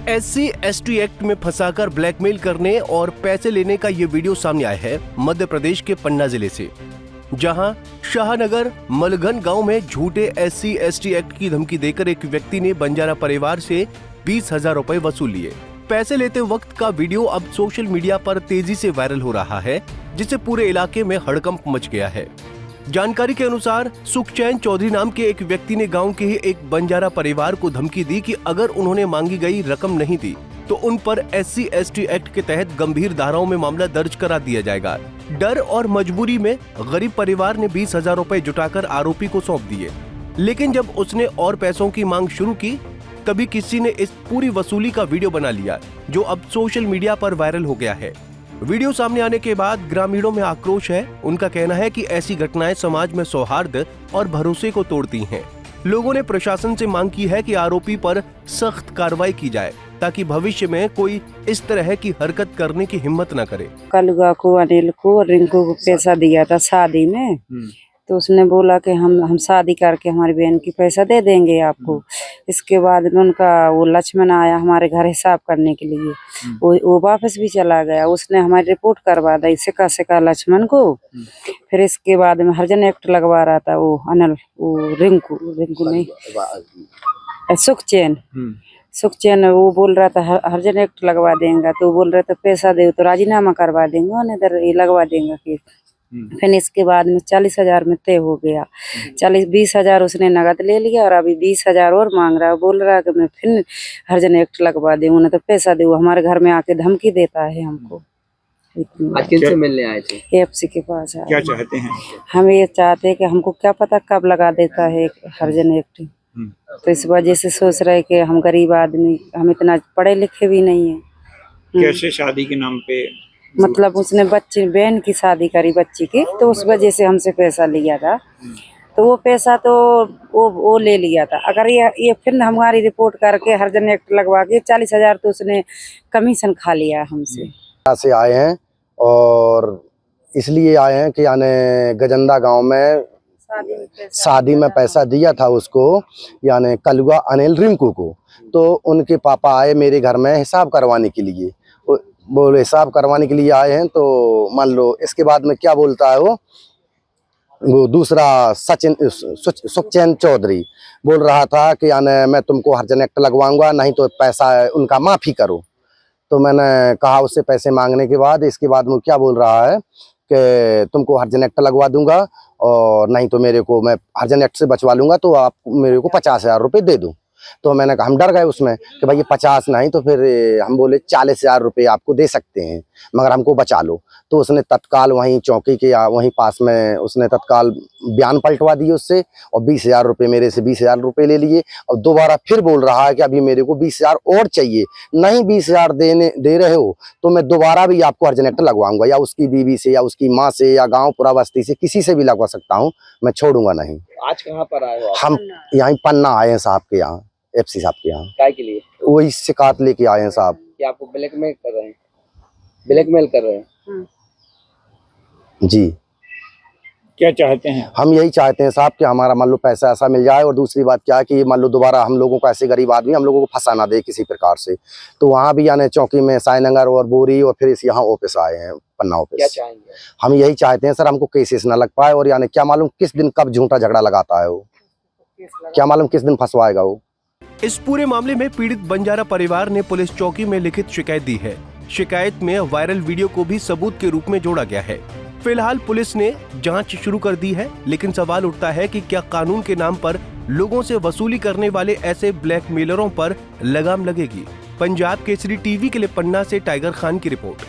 SC/ST act में फंसाकर blackmail करने और पैसे लेने का ये वीडियो सामने आया है मध्य प्रदेश के पन्ना जिले से, जहां शाहनगर मलगन गांव में झूठे SC/ST एक्ट की धमकी देकर एक व्यक्ति ने बंजारा परिवार से 20,000 रुपए वसूल लिए। पैसे लेते वक्त का वीडियो अब सोशल मीडिया पर तेजी से वायरल हो रहा है, जिससे पूरे इलाके में हड़कंप मच गया है। जानकारी के अनुसार सुखचैन चौधरी नाम के एक व्यक्ति ने गांव के ही एक बंजारा परिवार को धमकी दी कि अगर उन्होंने मांगी गई रकम नहीं दी तो उन पर SC/ST एक्ट के तहत गंभीर धाराओं में मामला दर्ज करा दिया जाएगा। डर और मजबूरी में गरीब परिवार ने 20,000 रुपए जुटाकर आरोपी को सौंप दिए, लेकिन जब उसने और पैसों की मांग शुरू की तभी किसी ने इस पूरी वसूली का वीडियो बना लिया, जो अब सोशल मीडिया पर वायरल हो गया है। वीडियो सामने आने के बाद ग्रामीणों में आक्रोश है। उनका कहना है कि ऐसी घटनाएं समाज में सौहार्द और भरोसे को तोड़ती हैं। लोगों ने प्रशासन से मांग की है कि आरोपी पर सख्त कार्रवाई की जाए, ताकि भविष्य में कोई इस तरह की हरकत करने की हिम्मत न करे। कलुआ को, अनिल को, रिंकू को पैसा दिया था शादी में, तो उसने बोला कि हम शादी करके हमारी बहन की पैसा दे देंगे आपको। इसके बाद में उनका वो लक्ष्मण आया हमारे घर हिसाब करने के लिए, वो वापस भी चला गया। उसने हमारी रिपोर्ट करवा दी सिका लक्ष्मण को। फिर इसके बाद में हरिजन एक्ट लगवा रहा था वो अनिल, वो रिंकू नहीं सुखचैन वो बोल रहा था हरिजन एक्ट लगवा देंगे, तो बोल रहे थे पैसा दे तो राजीनामा करवा देंगे, इधर ये लगवा देंगे केस। फिर इसके बाद में 40,000 में तय हो गया। 20,000 उसने नगद ले लिया और अभी 20,000 और मांग रहा है। बोल रहा है कि मैं फिर हरिजन एक्ट लगवा दूंगा, नहीं तो पैसा दे। हमारे घर में आके धमकी देता है हमको। आज किनसे मिलने आए थे? FC के पास आए। क्या चाहते हैं? हम ये चाहते हैं कि हमको क्या पता कब लगा देता है हरिजन एक्ट, तो इस वजह से सोच रहे कि हम गरीब आदमी, हम इतना पढ़े लिखे भी नहीं है। कैसे शादी के नाम पे? मतलब उसने बहन की शादी करी बच्ची की, तो उस वजह से हमसे पैसा लिया था। तो वो पैसा तो वो ले लिया था। अगर ये फिर हमारी रिपोर्ट करके हरिजन एक्ट लगवा के 40,000 तो उसने कमीशन खा लिया हमसे। से आए हैं और इसलिए आए हैं कि यानी गजंदा गांव में शादी में पैसा दिया था उसको, यानी कलुआ अनिल रिंकू को। तो उनके पापा आए मेरे घर में हिसाब करवाने के लिए, बोले हिसाब करवाने के लिए आए हैं। तो मान लो इसके बाद में क्या बोलता है वो दूसरा सुखचैन चौधरी बोल रहा था कि यानी मैं तुमको हरिजन एक्ट लगवाऊंगा, नहीं तो पैसा उनका माफ़ी करो। तो मैंने कहा उससे पैसे मांगने के बाद, इसके बाद वो क्या बोल रहा है कि तुमको हरिजन एक्ट लगवा दूंगा और नहीं तो मेरे को, मैं हरिजन एक्ट से बचवा लूंगा तो आप मेरे को 50,000 रुपये दे दूं। तो मैंने कहा, हम डर गए उसमें कि भाई ये 50 नहीं तो फिर हम बोले 40,000 रुपये आपको दे सकते हैं, मगर हमको बचा लो। तो उसने तत्काल वहीं चौकी के वहीं पास में उसने तत्काल बयान पलटवा दिए उससे और 20,000 रुपये मेरे से 20,000 रुपये ले लिए। और दोबारा फिर बोल रहा है कि अभी मेरे को 20,000 और चाहिए। नहीं 20,000 दे रहे हो तो मैं दोबारा भी आपको हरिजन एक्ट लगवाऊंगा, या उसकी बीवी से या उसकी माँ से या गाँव पुरा बस्ती से किसी से भी लगवा सकता हूँ, मैं छोड़ूंगा नहीं। आज कहाँ पर आए हो? हम यहीं पन्ना आए हैं साहब के यहाँ, FC साहब के यहाँ। काय के लिए? वही शिकायत लेके आए हैं साहब। क्या आपको ब्लैकमेल कर रहे हैं? ब्लैकमेल कर रहे हैं जी। क्या चाहते हैं? हम यही चाहते हैं साहब कि हमारा मान लो पैसा ऐसा मिल जाए, और दूसरी बात क्या है कि मान लो दोबारा हम लोगों को, ऐसे गरीब आदमी हम लोगों को फंसा ना दे किसी प्रकार से। तो वहाँ भी यानी चौकी में साईनगर और बोरी और फिर इस यहाँ ऑफिस आए हैं, पन्ना ऑफिस। क्या चाहेंगे? हम यही चाहते हैं सर, हमको केसेस ना लग पाए, और यानी क्या मालूम किस दिन कब झूठा झगड़ा लगाता है वो, क्या मालूम किस दिन फंसवाएगा वो। इस पूरे मामले में पीड़ित बंजारा परिवार ने पुलिस चौकी में लिखित शिकायत दी है। शिकायत में वायरल वीडियो को भी सबूत के रूप में जोड़ा गया है। फिलहाल पुलिस ने जांच शुरू कर दी है, लेकिन सवाल उठता है कि क्या कानून के नाम पर लोगों से वसूली करने वाले ऐसे ब्लैकमेलरों पर लगाम लगेगी। पंजाब केसरी TV के लिए पन्ना से टाइगर खान की रिपोर्ट।